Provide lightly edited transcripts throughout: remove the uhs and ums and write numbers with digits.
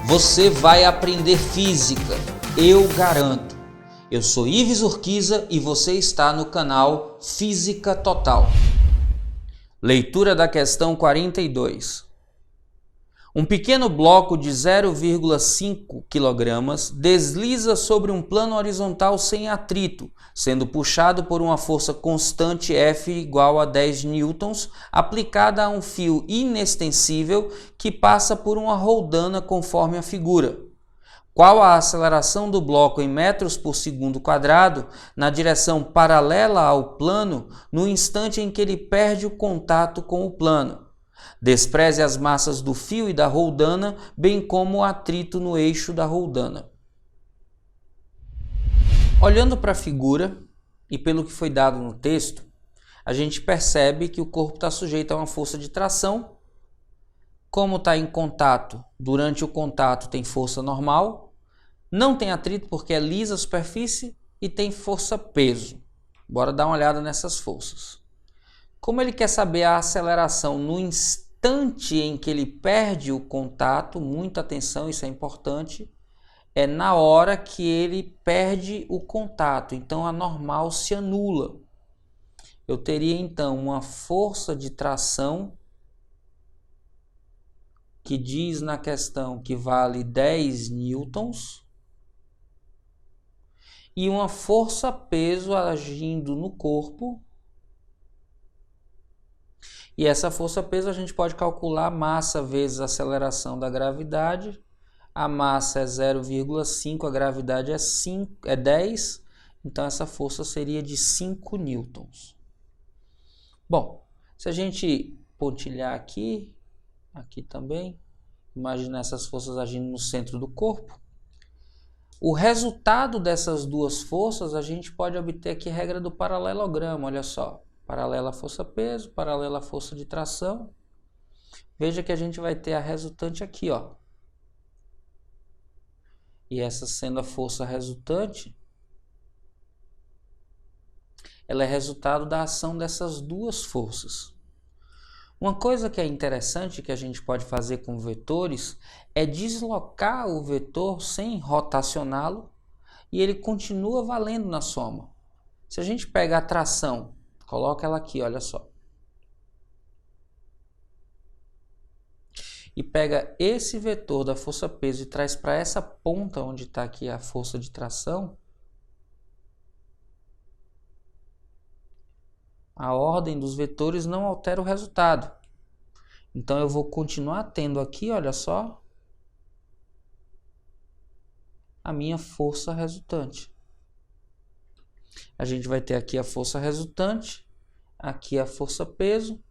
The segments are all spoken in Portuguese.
Você vai aprender física, eu garanto. Eu sou Ives Urquiza e você está no canal Física Total. Leitura da questão 42. Um pequeno bloco de 0,5 kg desliza sobre um plano horizontal sem atrito, sendo puxado por uma força constante F igual a 10 newtons, aplicada a um fio inextensível que passa por uma roldana conforme a figura. Qual a aceleração do bloco em metros por segundo quadrado na direção paralela ao plano no instante em que ele perde o contato com o plano? Despreze as massas do fio e da roldana, bem como o atrito no eixo da roldana. Olhando para a figura e pelo que foi dado no texto, a gente percebe que o corpo está sujeito a uma força de tração. Como está em contato, durante o contato tem força normal, não tem atrito porque é lisa a superfície e tem força-peso. Bora dar uma olhada nessas forças. Como ele quer saber a aceleração no instante em que ele perde o contato, muita atenção, isso é importante, é na hora que ele perde o contato, então a normal se anula. Eu teria então uma força de tração que diz na questão que vale 10 newtons e uma força-peso agindo no corpo. E essa força-peso a gente pode calcular massa vezes a aceleração da gravidade. A massa é 0,5, a gravidade é 10, então essa força seria de 5 newtons. Bom, se a gente pontilhar aqui também, imagina essas forças agindo no centro do corpo. O resultado dessas duas forças a gente pode obter aqui a regra do paralelogramo, olha só. Paralela força-peso, paralela força de tração. Veja que a gente vai ter a resultante aqui, ó. E essa sendo a força resultante, ela é resultado da ação dessas duas forças. Uma coisa que é interessante que a gente pode fazer com vetores é deslocar o vetor sem rotacioná-lo e ele continua valendo na soma. Se a gente pega a tração, coloca ela aqui, olha só. E pega esse vetor da força-peso e traz para essa ponta onde está aqui a força de tração. A ordem dos vetores não altera o resultado. Então eu vou continuar tendo aqui, olha só, a minha força resultante. A gente vai ter aqui a força resultante, aqui a força-peso,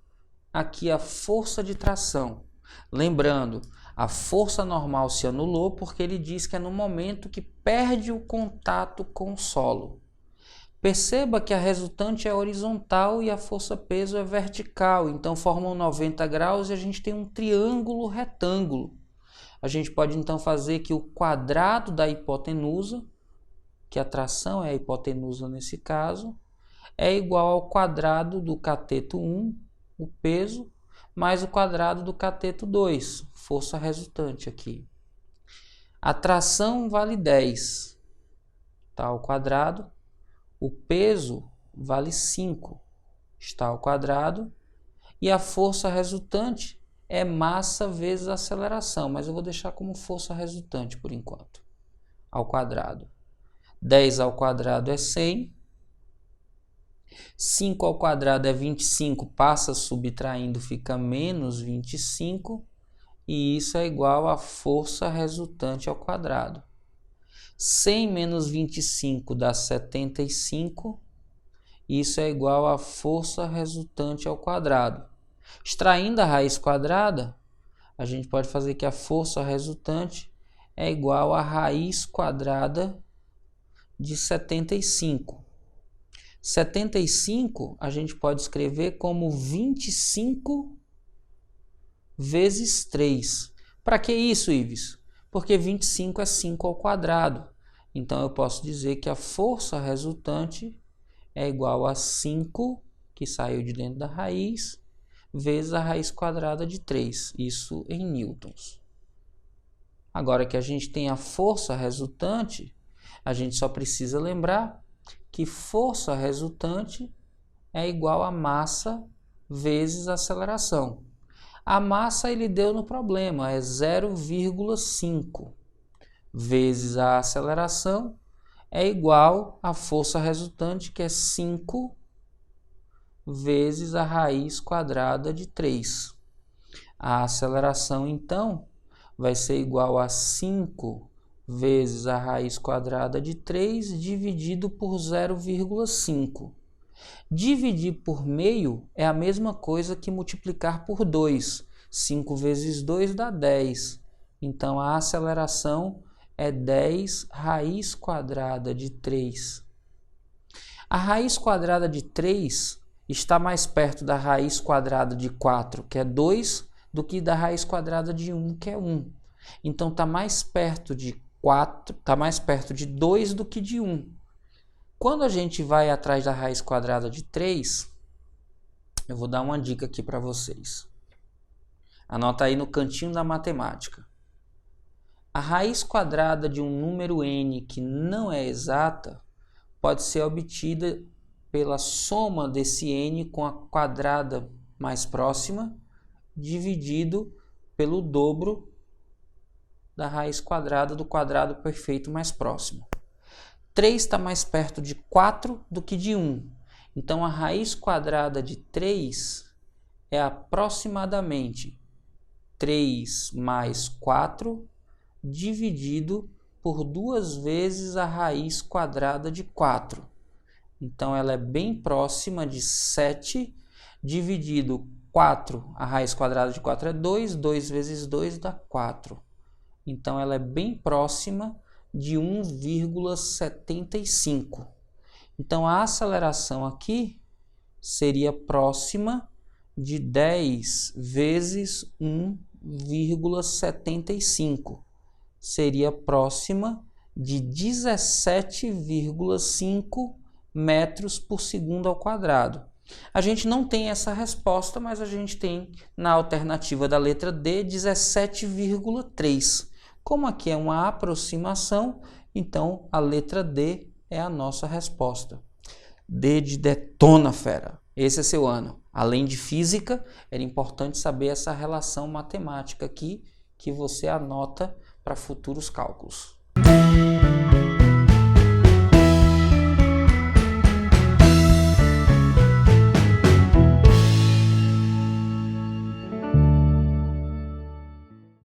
aqui a força de tração. Lembrando, a força normal se anulou porque ele diz que é no momento que perde o contato com o solo. Perceba que a resultante é horizontal e a força-peso é vertical, então formam 90 graus e a gente tem um triângulo retângulo. A gente pode então fazer que o quadrado da hipotenusa, que a tração é a hipotenusa nesse caso, é igual ao quadrado do cateto 1, o peso, mais o quadrado do cateto 2, força resultante aqui. A tração vale 10, tá ao quadrado. O peso vale 5, está ao quadrado. E a força resultante é massa vezes aceleração, mas eu vou deixar como força resultante por enquanto, ao quadrado. 10 ao quadrado é 100. 5 ao quadrado é 25, passa subtraindo, fica menos 25. E isso é igual a força resultante ao quadrado. 100 menos 25 dá 75. Isso é igual a força resultante ao quadrado. Extraindo a raiz quadrada, a gente pode fazer que a força resultante é igual a raiz quadrada de 75. 75 a gente pode escrever como 25 vezes 3. Para que isso, Ives? Porque 25 é 5 ao quadrado. Então eu posso dizer que a força resultante é igual a 5, que saiu de dentro da raiz, vezes a raiz quadrada de 3. Isso em newtons. Agora que a gente tem a força resultante, a gente só precisa lembrar que força resultante é igual a massa vezes aceleração. A massa ele deu no problema, é 0,5 vezes a aceleração é igual à força resultante, que é 5 vezes a raiz quadrada de 3. A aceleração, então, vai ser igual a 5 vezes a raiz quadrada de 3 dividido por 0,5. Dividir por meio é a mesma coisa que multiplicar por 2. 5 vezes 2 dá 10. Então, a aceleração é 10 raiz quadrada de 3. A raiz quadrada de 3 está mais perto da raiz quadrada de 4, que é 2, do que da raiz quadrada de 1, que é 1. Então, está mais perto de 4, está mais perto de 2 do que de 1. Quando a gente vai atrás da raiz quadrada de 3, eu vou dar uma dica aqui para vocês. Anota aí no cantinho da matemática. A raiz quadrada de um número n que não é exata pode ser obtida pela soma desse n com a quadrada mais próxima dividido pelo dobro da raiz quadrada do quadrado perfeito mais próximo. 3 está mais perto de 4 do que de 1. Então, a raiz quadrada de 3 é aproximadamente 3 mais 4 dividido por 2 vezes a raiz quadrada de 4. Então, ela é bem próxima de 7 dividido 4. A raiz quadrada de 4 é 2. 2 vezes 2 dá 4. Então, ela é bem próxima de 1,75. Então, a aceleração aqui seria próxima de 10 vezes 1,75. Seria próxima de 17,5 metros por segundo ao quadrado. A gente não tem essa resposta, mas a gente tem na alternativa da letra D 17,3. Como aqui é uma aproximação, então a letra D é a nossa resposta. D de detona, fera. Esse é seu ano. Além de física, era importante saber essa relação matemática aqui que você anota para futuros cálculos.